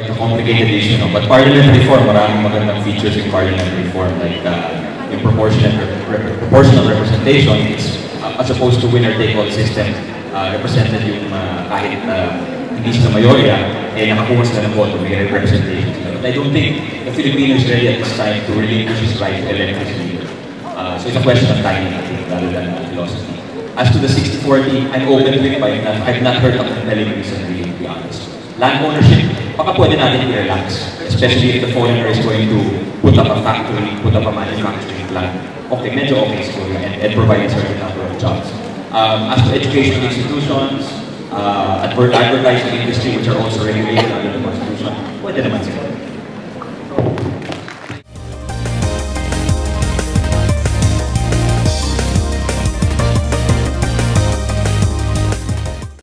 It's a complicated issue, no? But parliament reform, maraming magandang features in parliament reform, like yung proportional representation is, as opposed to winner-take-all system, represented yung kahit hindi sila mayorya, nakakuha sila ng voto, may representation sila. But I don't think the Filipino is ready at this time to relinquish his right to elect his leader. So it's a question of timing, I think, rather than philosophy. As to the 60-40, I'm open to it, but I've not heard a compelling reason, really, to be honest. Land ownership, baka pwede natin i-relax, especially if the foreigner is going to put up a factory, put up a manufacturing plant. Okay, medyo okay siguro, and provide a certain number of jobs. As to educational institutions, advertising industry, which are also regulated under the Constitution, pwede naman siguro.